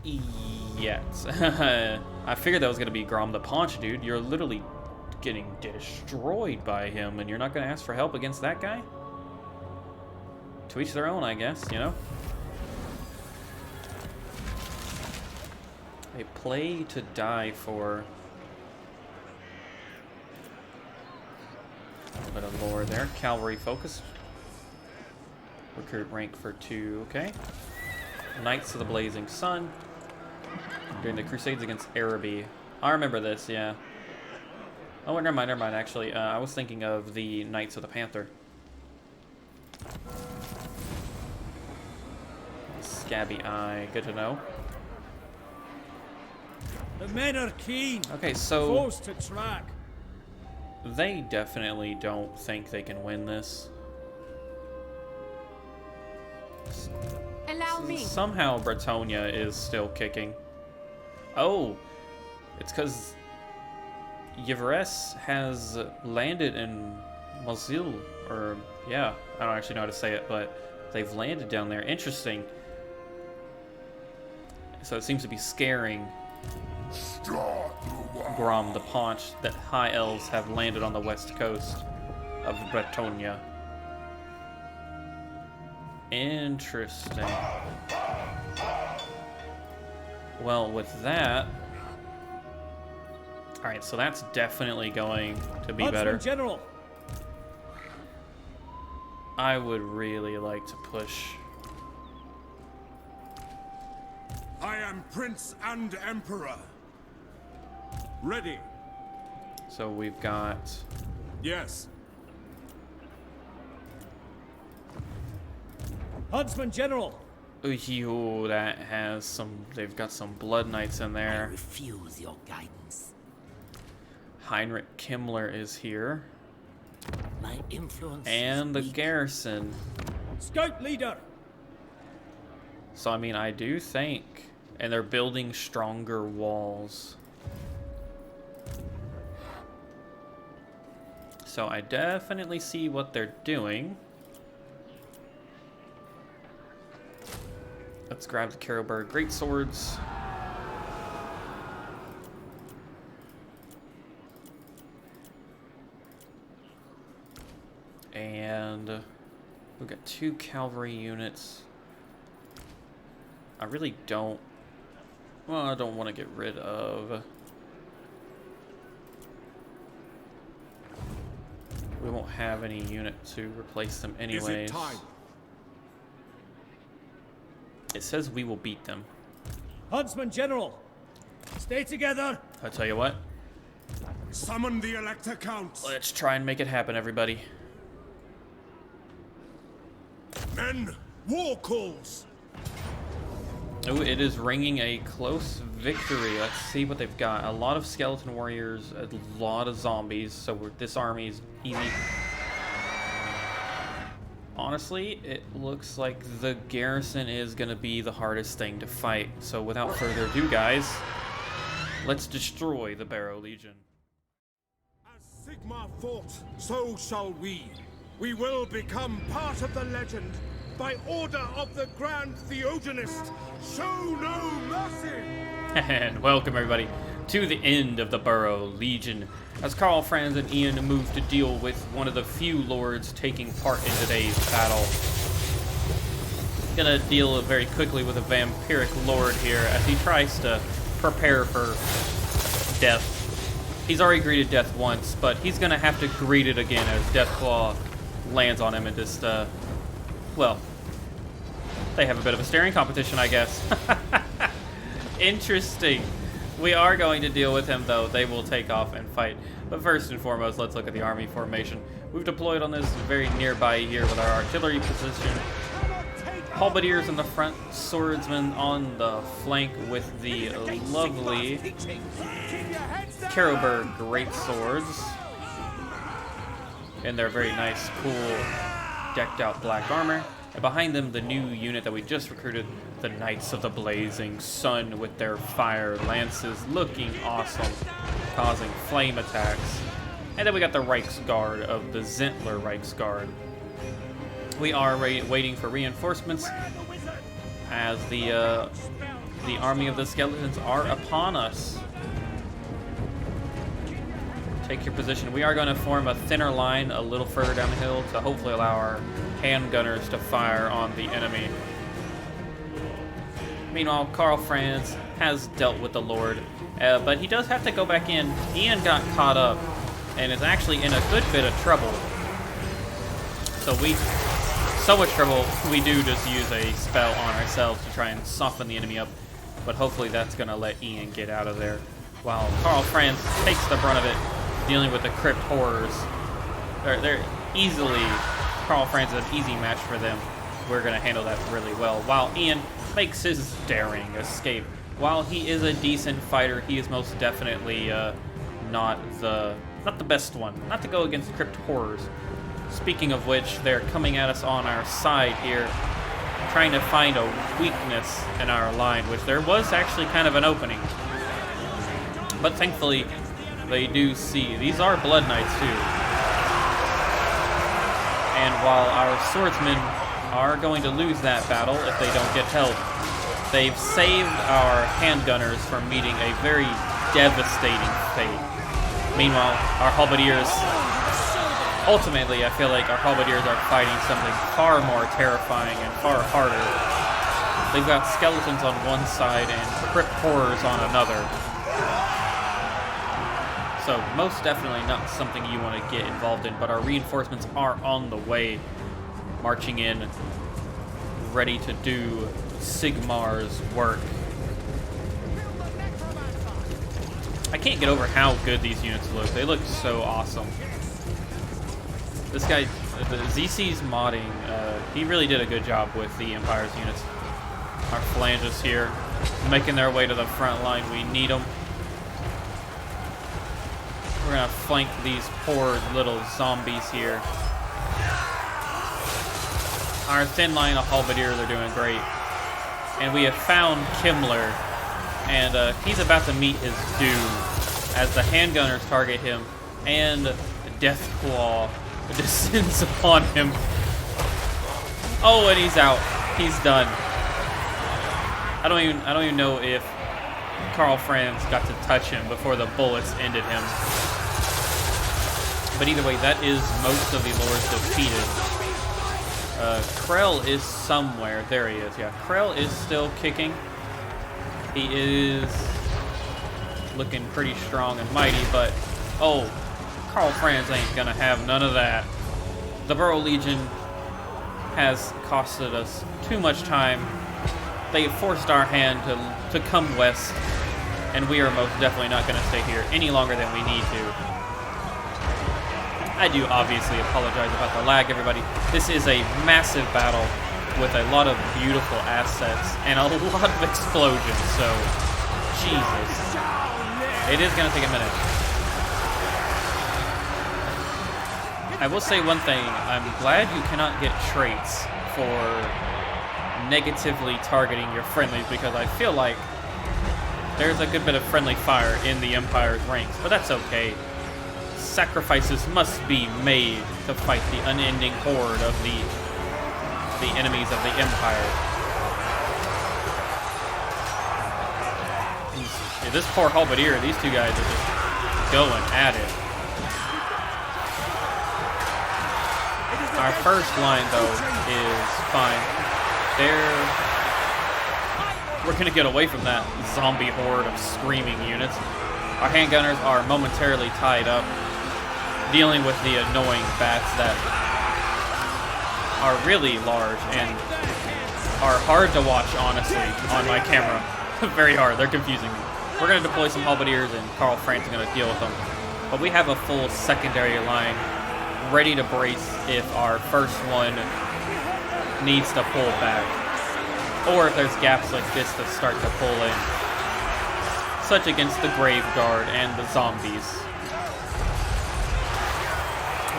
yet. I figured that was going to be Grom the Paunch, dude. You're literally getting destroyed by him, and you're not going to ask for help against that guy? To each their own, I guess, you know? A play to die for. A little bit of lore there. Cavalry focus. Recruit rank for 2, okay. Knights of the Blazing Sun. During the Crusades against Araby. I remember this, yeah. Oh, never mind, actually. I was thinking of the Knights of the Panther. Scabby Eye, good to know. The men are keen. Okay, so Close to track. they definitely don't think they can win this. Allow me. Somehow Bretonnia is still kicking. Oh, it's because Yveres has landed in Mosul, or yeah, I don't actually know how to say it, but they've landed down there. Interesting. So it seems to be scaring Grom the Paunch that High Elves have landed on the west coast of Bretonnia. Interesting. Well, with that... Alright, so that's definitely going to be better. General. I would really like to push. I am Prince and Emperor. Ready. So we've got... Yes. Huntsman General. Ooh, that has some... They've got some Blood Knights in there. Refuse your guidance. Heinrich Kemmler is here. My influence And the is weak. garrison. Scout leader. So, I mean, I do think... And they're building stronger walls. So I definitely see what they're doing. Let's grab the Carroburg Greatswords. And we've got 2 cavalry units. I really don't... Well, I don't want to get rid of... We won't have any unit to replace them anyways. Is it time? It says we will beat them. Huntsman General. Stay together. I tell you what, Summon the Elector Counts. let's try and make it happen, everybody. Men, war calls. Oh, it is ringing a close victory. Let's see what they've got. A lot of skeleton warriors, a lot of zombies, so this army is easy. Honestly, it looks like the garrison is going to be the hardest thing to fight. So without further ado, guys, let's destroy the Barrow Legion. As Sigmar fought, so shall we. We will become part of the legend. By order of the Grand Theogenist, show no mercy! And welcome everybody to the end of the Barrow Legion, as Karl Franz and Ian move to deal with one of the few lords taking part in today's battle. Gonna deal very quickly with a vampiric lord here as he tries to prepare for death. He's already greeted death once, but he's gonna have to greet it again as Deathclaw lands on him and just, well, they have a bit of a staring competition, I guess. Interesting. We are going to deal with him, though. They will take off and fight. But first and foremost, let's look at the army formation. We've deployed on this very nearby here with our artillery position. Halberdiers in the front, swordsmen on the flank with the lovely Carroburg Greatswords. In their very nice, cool, decked out black armor. And behind them, the new unit that we just recruited, the Knights of the Blazing Sun, with their fire lances looking awesome, causing flame attacks. And then we got the Reichsguard of the Zentler Reichsguard. We are waiting for reinforcements as the army of the skeletons are upon us. Take your position. We are going to form a thinner line a little further down the hill to hopefully allow our handgunners to fire on the enemy. Meanwhile, Karl Franz has dealt with the Lord, but he does have to go back in. Ian got caught up and is actually in a good bit of trouble. So much trouble, we do just use a spell on ourselves to try and soften the enemy up, but hopefully that's going to let Ian get out of there, while Karl Franz takes the brunt of it, dealing with the crypt horrors. They're easily, Karl Franz is an easy match for them. We're going to handle that really well, while Ian makes his daring escape. While he is a decent fighter, he is most definitely not the best one. Not to go against crypt horrors. Speaking of which, they're coming at us on our side here, trying to find a weakness in our line, which there was actually kind of an opening. But thankfully, they do see. These are Blood Knights too. And while our swordsmen are going to lose that battle if they don't get help, they've saved our handgunners from meeting a very devastating fate. Meanwhile, our halberdiers ultimately, I feel like our halberdiers are fighting something far more terrifying and far harder. They've got skeletons on one side and crypt horrors on another. So most definitely not something you want to get involved in, but our reinforcements are on the way, marching in, ready to do Sigmar's work. I can't get over how good these units look. They look so awesome. This guy, the ZC's modding, he really did a good job with the Empire's units. Our phalanges here, making their way to the front line. We need them. We're gonna flank these poor little zombies here. Our thin line of halberdiers are doing great. And we have found Kemmler, and he's about to meet his doom as the handgunners target him, and Deathclaw descends upon him. Oh, and he's out. He's done. I don't even know if Karl Franz got to touch him before the bullets ended him. But either way, that is most of the lords defeated. Krell is somewhere. There he is. Yeah, Krell is still kicking. He is looking pretty strong and mighty, but oh, Karl Franz ain't gonna have none of that. The Burrow Legion has costed us too much time. They forced our hand to come west, and we are most definitely not going to stay here any longer than we need to. I do obviously apologize about the lag, everybody. This is a massive battle with a lot of beautiful assets and a lot of explosions, so Jesus. It is going to take a minute. I will say one thing. I'm glad you cannot get traits for negatively targeting your friendlies, because I feel like there's a good bit of friendly fire in the Empire's ranks, but that's okay. Sacrifices must be made to fight the unending horde of the enemies of the Empire. This poor halberdier, these two guys are just going at it. Our first line, though, is fine. We're going to get away from that zombie horde of screaming units. Our handgunners are momentarily tied up, dealing with the annoying bats that are really large and are hard to watch, honestly, on my camera. Very hard. They're confusing me. We're going to deploy some halberdiers, and Karl Franz is going to deal with them. But we have a full secondary line ready to brace if our first one needs to pull back, or if there's gaps like this to start to pull in, such against the Grave Guard and the zombies.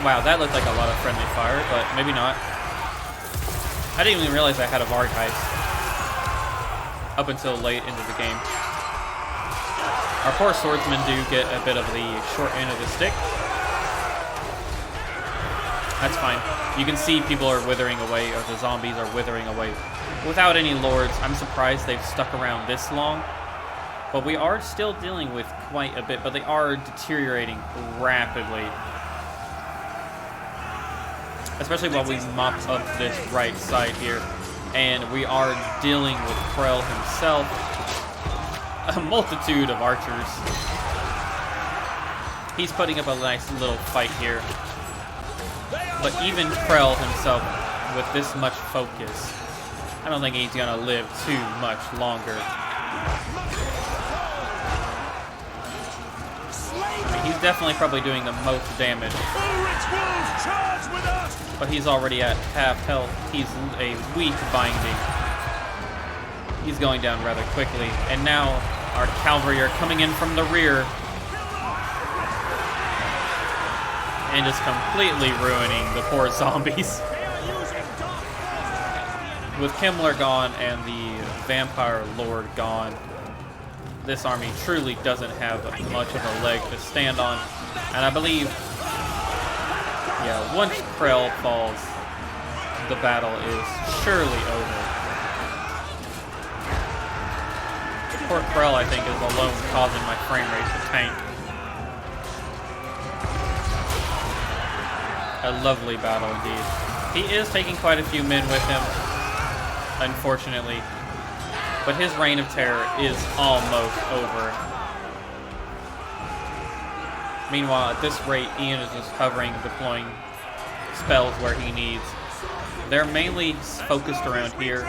Wow, that looked like a lot of friendly fire, but maybe not. I didn't even realize I had a Vargheist up until late into the game. Our poor swordsmen do get a bit of the short end of the stick. That's fine. You can see people are withering away, or the zombies are withering away. Without any lords, I'm surprised they've stuck around this long. But we are still dealing with quite a bit, but they are deteriorating rapidly. Especially while we mop up this right side here. And we are dealing with Krell himself. A multitude of archers. He's putting up a nice little fight here. But even Krell himself, with this much focus, I don't think he's gonna live too much longer. He's definitely probably doing the most damage. But he's already at half health. He's a weak binding. He's going down rather quickly. And now our cavalry are coming in from the rear. And just completely ruining the poor zombies. With Kemmler gone and the Vampire Lord gone, this army truly doesn't have much of a leg to stand on. And I believe, yeah, once Krell falls, the battle is surely over. Poor Krell, I think, is alone causing my frame rate to tank. A lovely battle indeed. He is taking quite a few men with him, unfortunately. But his reign of terror is almost over. Meanwhile, at this rate, Ian is just hovering, deploying spells where he needs. They're mainly focused around here.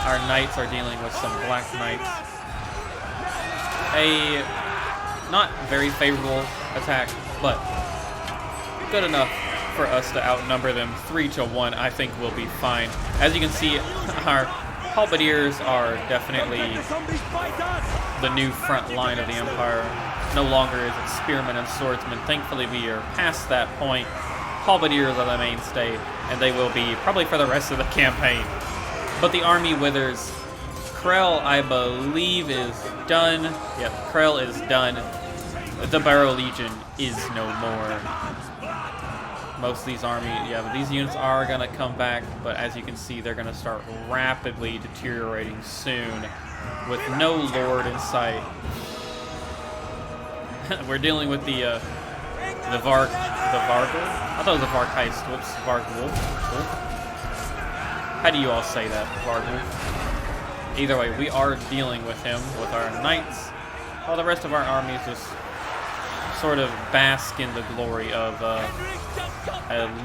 Our knights are dealing with some black knights. A not very favorable attack, but good enough for us to outnumber them 3-1. I think we'll be fine. As you can see, our halberdiers are definitely the new front line of the Empire. No longer is it spearmen and swordsmen. Thankfully, we are past that point. Halberdiers are the mainstay, and they will be probably for the rest of the campaign. But the army withers. Krell, I believe, is done. Yep, Krell is done. The Barrow Legion is no more. Most of these but these units are going to come back, but as you can see, they're going to start rapidly deteriorating soon with no lord in sight. We're dealing with the Varg, I thought it was the Varg Heist. Whoops, Varg Wolf. How do you all say that, Varg Wolf? Either way, we are dealing with him with our knights, while the rest of our armies just sort of bask in the glory of a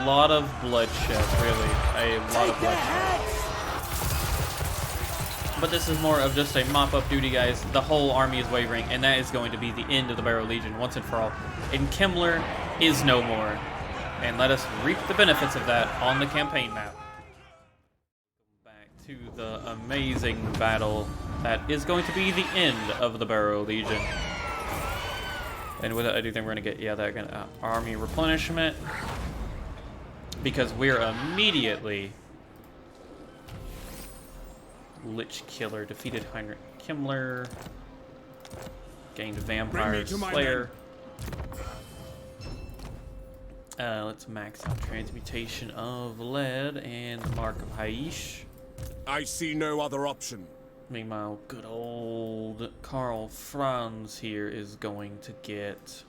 lot of bloodshed, really. A lot of bloodshed. But this is more of just a mop-up duty, guys. The whole army is wavering, and that is going to be the end of the Barrow Legion once and for all. And Kemmler is no more. And let us reap the benefits of that on the campaign map. Back to the amazing battle that is going to be the end of the Barrow Legion. And with it, I do think we're going to get, that army replenishment. Because we're immediately... Lichekiller defeated Heinrich Kemmler. Gained Vampire Slayer. Let's max out Transmutation of Lead and Mark of Haish. I see no other option. Meanwhile, good old Karl Franz here is going to get...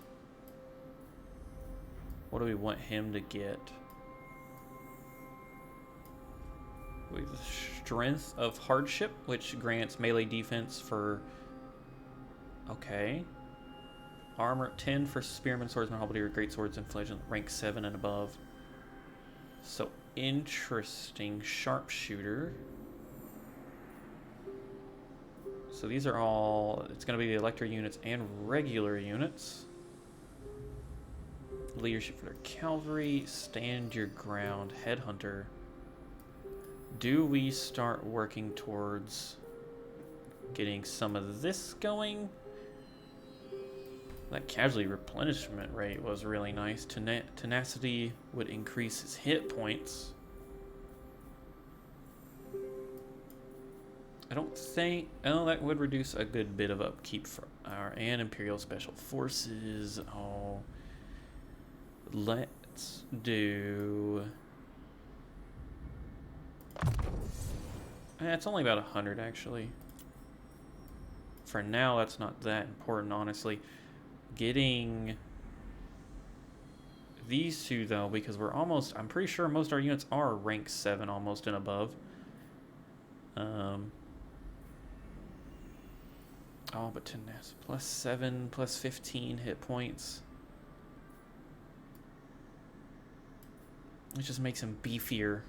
What do we want him to get? With Strength of Hardship, which grants melee defense for... Okay. Armor 10 for Spearman, Swordsman, Halberdier, Greatswords, and Fledgling, rank 7 and above. So, interesting. Sharpshooter. So these are all... It's going to be the Elector units and regular units. Leadership for their cavalry. Stand your ground. Headhunter. Do we start working towards getting some of this going? That casualty replenishment rate was really nice. Tenacity would increase his hit points. I don't think... Oh, that would reduce a good bit of upkeep for our... And Imperial Special Forces. Oh. Let's do... It's only about 100, actually. For now, that's not that important, honestly. Getting these two, though, because we're almost... I'm pretty sure most of our units are rank 7 almost and above. Oh, but tenacity plus 7, plus 15 hit points. It just makes him beefier.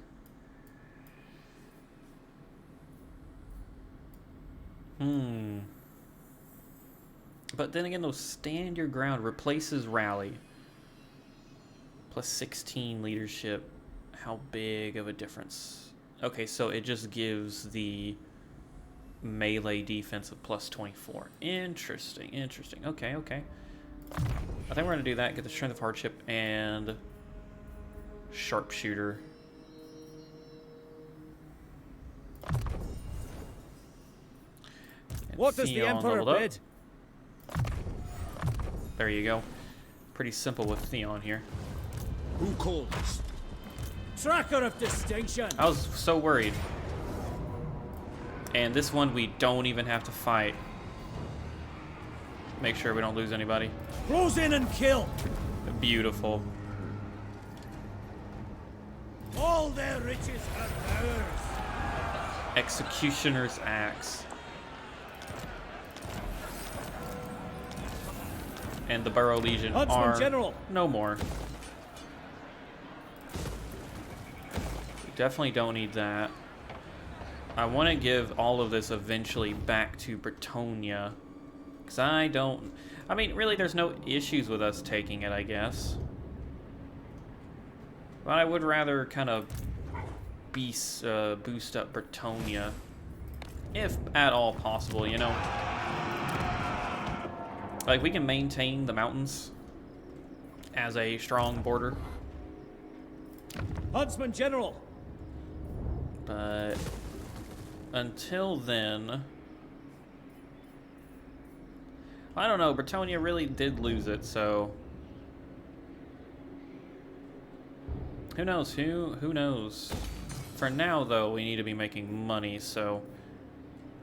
But then again, those stand your ground replaces rally. Plus 16 leadership. How big of a difference? Okay, so it just gives the melee defense of plus 24. Interesting, interesting. Okay, okay. I think we're going to do that. Get the Strength of Hardship and Sharpshooter. And what does the Emperor bid? There you go. Pretty simple with Theon here. Who calls? Tracker of distinction. I was so worried. And this one we don't even have to fight. Make sure we don't lose anybody. Close in and kill. Beautiful. All their riches are ours. Executioner's Axe. And the Burrow Legion Huntsman are General. no more. We definitely don't need that. I want to give all of this eventually back to Bretonnia. Because I mean, really, there's no issues with us taking it, I guess. But I would rather kind of boost up Bretonnia. If at all possible, you know? Like, we can maintain the mountains as a strong border. Huntsman General. But until then, I don't know. Bretonnia really did lose it, so who knows? Who knows? For now, though, we need to be making money, so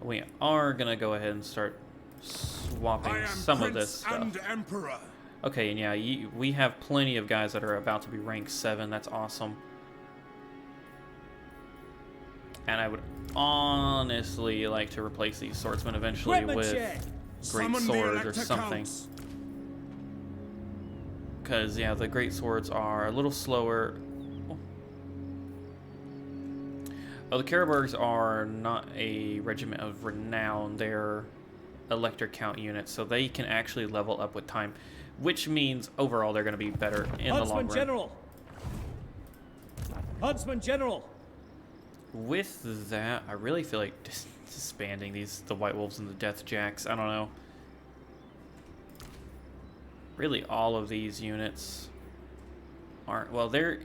we are gonna go ahead and start swapping some of this stuff. And Emperor. Okay, and yeah, we have plenty of guys that are about to be rank 7. That's awesome. And I would honestly like to replace these swordsmen eventually with great swords or something. Because, yeah, the great swords are a little slower. Oh, the Karabergs are not a regiment of renown. They're elector count units, so they can actually level up with time, which means overall they're going to be better in the long run. General. Huntsman General. With that, I really feel like disbanding the White Wolves and the Death Jacks. I don't know. Really, all of these units aren't, well, they're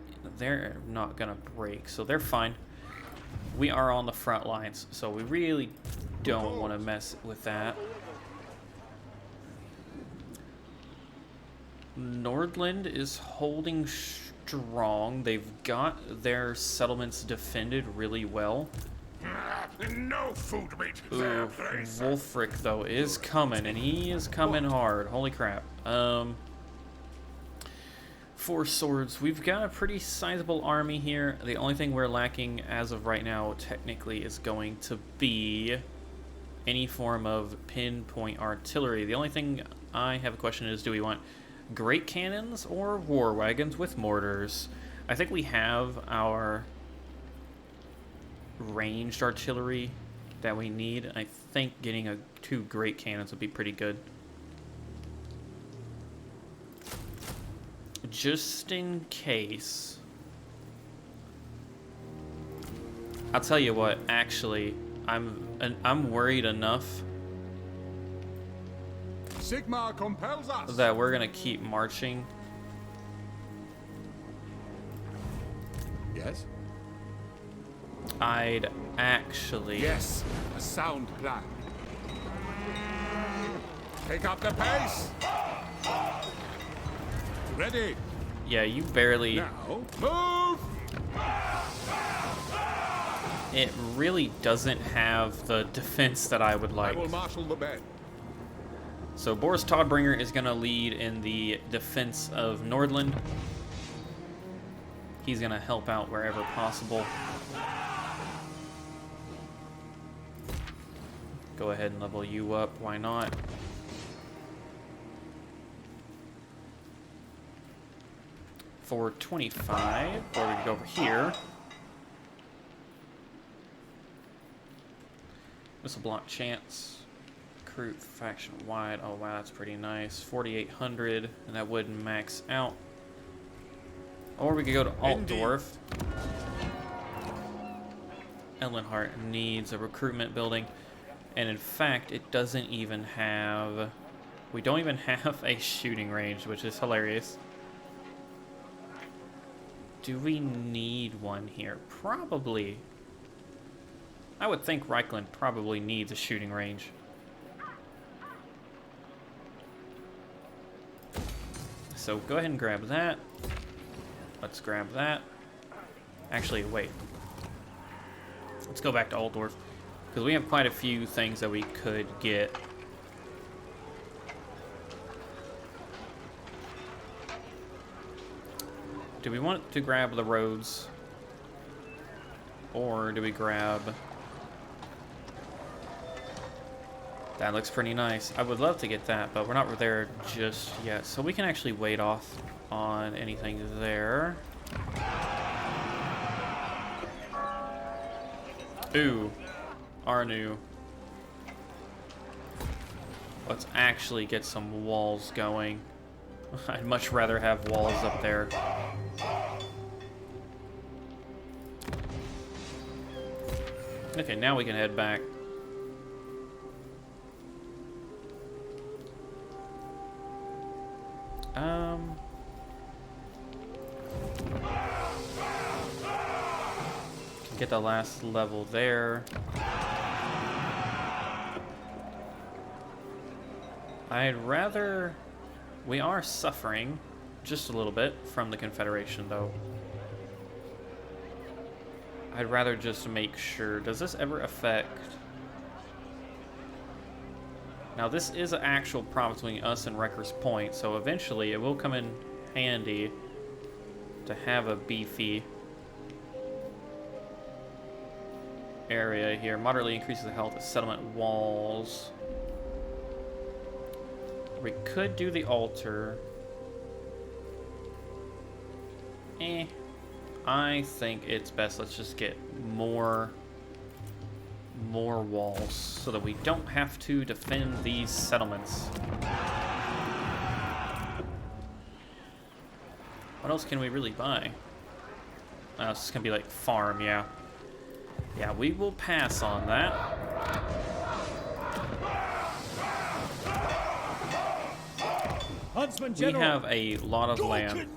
not gonna break, so they're fine. We are on the front lines, so we really don't want to mess with that. Nordland is holding strong. They've got their settlements defended really well. No food meat. Ooh, Wolfric, though, is coming, and he is coming hard. Holy crap. 4 swords. We've got a pretty sizable army here. The only thing we're lacking as of right now, technically, is going to be any form of pinpoint artillery. The only thing I have a question is, do we want great cannons or war wagons with mortars? I think we have our ranged artillery that we need. I think getting 2 great cannons would be pretty good. Just in case. I'll tell you what, actually, I'm worried enough Sigmar compels us that we're gonna keep marching. Yes? I'd actually... Yes, a sound plan. Take up the pace. Ready. Yeah, you barely... Now, move! It really doesn't have the defense that I would like. I will marshal the men. So Boris Toddbringer is gonna lead in the defense of Nordland. He's gonna help out wherever possible. Go ahead and level you up, why not? For 25, or we can go over here. Missile block chance. Recruit faction wide. Oh wow, that's pretty nice. 4,800, and that would max out. Or we could go to Altdorf. Ellenhart needs a recruitment building. And in fact, it doesn't even have... We don't even have a shooting range, which is hilarious. Do we need one here? Probably. I would think Reichland probably needs a shooting range. So go ahead and grab that. Let's grab that. Actually, wait. Let's go back to Altdorf, because we have quite a few things that we could get. Do we want to grab the roads? Or do we grab... That looks pretty nice. I would love to get that, but we're not there just yet. So we can actually wait off on anything there. Ooh. Arnu. Let's actually get some walls going. I'd much rather have walls up there. Okay, now we can head back. Get the last level there. I'd rather... We are suffering just a little bit from the Confederation, though. I'd rather just make sure... Does this ever affect... Now, this is an actual province between us and Wrecker's Point, so eventually it will come in handy to have a beefy area here. Moderately increases the health of settlement walls. We could do the altar. I think it's best. Let's just get more walls so that we don't have to defend these settlements. What else can we really buy? It's just gonna be like farm, yeah. Yeah, we will pass on that. Huntsman We General. have a lot of land.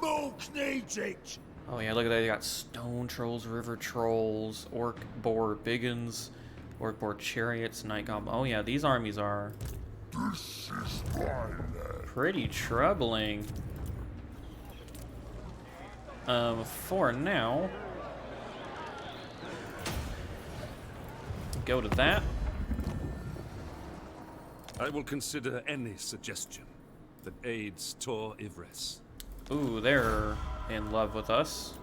Oh yeah, look at that. They got stone trolls, river trolls, orc boar biggins, orc boar chariots, night goblin. Oh yeah, these armies are pretty troubling. For now, go to that. I will consider any suggestion that aids Tor Ivres. Ooh, they're in love with us.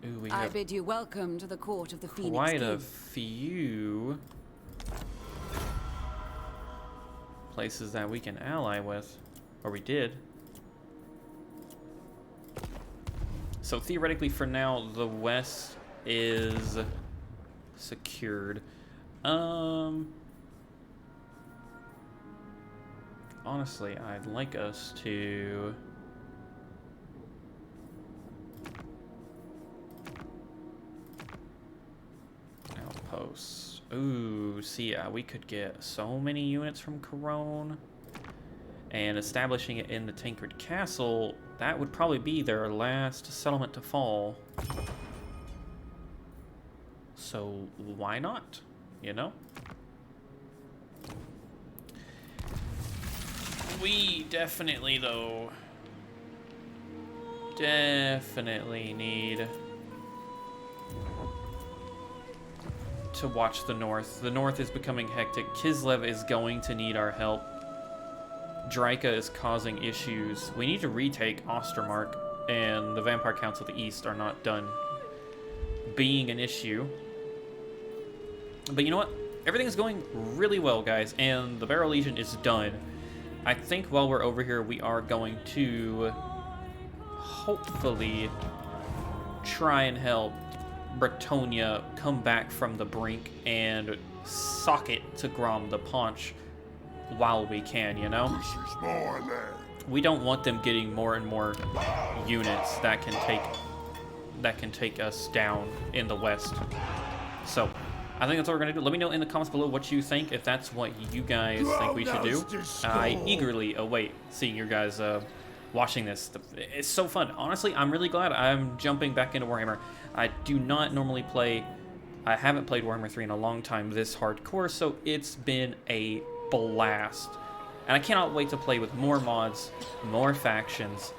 Ooh, we I have bid you welcome to the court of the Phoenix quite a King. few places that we can ally with, or we did. So theoretically, for now, the west is secured. Honestly, I'd like us to... Outposts. Ooh, see, we could get so many units from Corone. And establishing it in the Tancred Castle, that would probably be their last settlement to fall. So why not? You know? We definitely, though, need to watch the north. The north is becoming hectic. Kislev is going to need our help. Draika is causing issues. We need to retake Ostermark, and the Vampire Counts of the East are not done being an issue. But you know what? Everything's going really well, guys, and the Barrow Legion is done. I think while we're over here, we are going to hopefully try and help Bretonnia come back from the brink and sock it to Grom the Paunch while we can, you know? We don't want them getting more and more units that can take us down in the west. So I think that's what we're gonna do. Let me know in the comments below what you think, if that's what you guys think we should do. I eagerly await seeing your guys watching this. It's so fun. Honestly, I'm really glad I'm jumping back into Warhammer. I do not normally play. I haven't played Warhammer 3 in a long time this hardcore, so it's been a blast. And I cannot wait to play with more mods, more factions.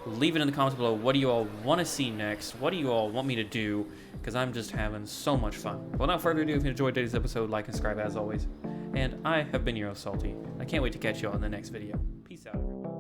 Leave it in the comments below. What do you all want to see next? What do you all want me to do? Because I'm just having so much fun. Well, without further ado, if you enjoyed today's episode, like and subscribe as always. And I have been your host, Salty. I can't wait to catch you all in the next video. Peace out, everyone.